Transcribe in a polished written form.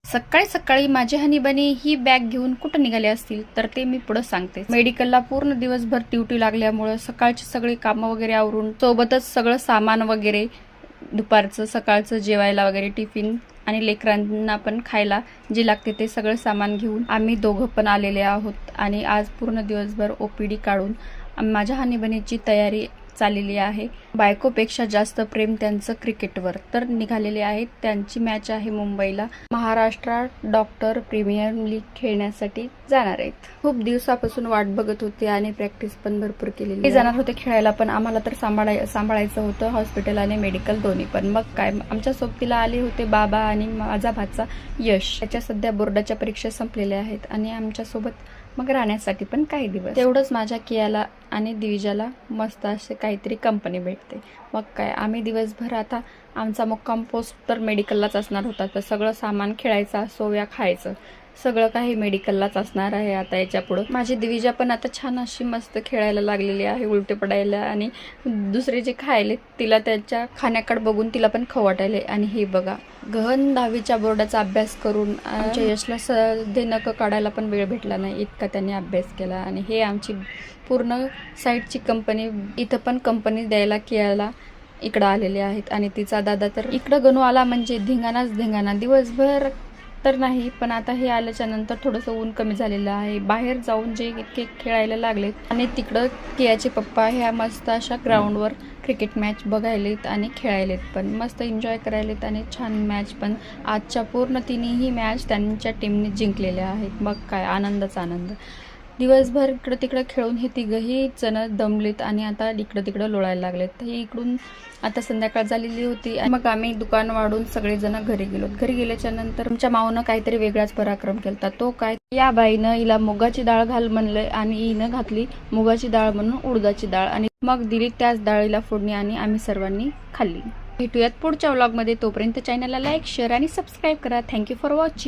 सकाळी सकाळी माझे हनी बनी ही बॅग घेऊन कुठं निघाले असतील तर ते मी पुढे सांगते। मेडिकलला पूर्ण दिवसभर ड्युटी लागल्यामुळे सकाळची सगळी कामं वगैरे आवरून सोबतच सगळं सामान वगैरे दुपारचं सकाळचं जेवायला वगैरे टिफिन आणि लेकरांना पण खायला जे लागते ते सगळं सामान घेऊन आम्ही दोघं पण आलेले आहोत। आणि आज पूर्ण दिवसभर ओपीडी काढून माझ्या हनी बनीची तयारी चाललेली आहे। बायकोपेक्षा जास्त प्रेम त्यांचं क्रिकेटवर तर निघालेले आहेत। त्यांची मॅच आहे मुंबईला, महाराष्ट्रात डॉक्टर प्रीमियर लीग खेळण्यासाठी जाणार आहेत। खूप दिवसापासून वाट बघत होते आणि प्रॅक्टिस पण भरपूर केलेली। ते जाणार होते खेळायला, पण आम्हाला तर सांभाळायचं होतं हॉस्पिटल आणि मेडिकल दोन्ही पण। मग काय, आमच्या सोबतीला आले होते बाबा आणि माझा भाचा यश। त्याच्या सध्या बोर्डाच्या परीक्षा संपलेल्या आहेत आणि आमच्या सोबत मग राहण्यासाठी पण काही दिवस। तेवढंच माझ्या कियाला आणि दिविजाला मस्त असे काहीतरी कंपनी भेटते। मग काय, आम्ही दिवसभर आता आमचा मुक्काम पोस्ट तर मेडिकललाच असणार होता, तर सगळं सामान खेळायचं असो या खायचं सगळं काही मेडिकललाच असणार आहे आता याच्या पुढं। माझी दिविजा पण आता छान अशी मस्त खेळायला लागलेली आहे, उलटे पडायला, आणि दुसरे जे खायले तिला त्याच्या खाण्याकडे बघून तिला पण खाऊ वाटायले। आणि हे बघा, गहन 10वीच्या बोर्डाचा अभ्यास करून आमच्या यशला सध्या नक काढायला पण वेळ भेटला नाही इतका त्यांनी अभ्यास केला। आणि हे आमची पूर्ण साईडची कंपनी, इथं पण कंपनी द्यायला कियाला इकडं आलेले आहेत। आणि तिचा दादा तर इकडं गणू आला म्हणजे धिंगाणाच धिंगाणा दिवसभर तर नाही, पण आता हे आल्याच्या नंतर थोडंसं ऊन कमी झालेलं आहे, बाहेर जाऊन जे इतके खेळायला लागलेत। आणि तिकडं कियाचे पप्पा ह्या मस्त अशा ग्राउंडवर क्रिकेट मॅच बघायलेत आणि खेळायलेत पण, मस्त एन्जॉय करायलेत। आणि छान मॅच पण आजच्या पूर्ण तिन्ही मॅच त्यांच्या टीमने जिंकलेल्या आहेत। मग काय, आनंदच आनंद। दिवसभर इकडं तिकडं खेळून हे तिघही जण दमलेत आणि आता इकडं तिकडं लोळायला लागलेत। हे इकडून आता संध्याकाळ झालेली होती। मग आम्ही दुकान वाढून सगळेजण घरी गेलो। घरी गेल्याच्या नंतर आमच्या माऊनं काहीतरी वेगळाच पराक्रम केला। तो काय, या बाईनं हिला मुगाची डाळ घाल म्हणलंय आणि हिनं घातली मुगाची डाळ म्हणून उडदाची डाळ, आणि मग दिली त्याच डाळीला फोडणी आणि आम्ही सर्वांनी खाल्ली। भेटूयात पुढच्या व्लॉगमध्ये, तोपर्यंत चॅनलला लाईक, शेअर आणि सबस्क्राईब करा। Thank you for watching.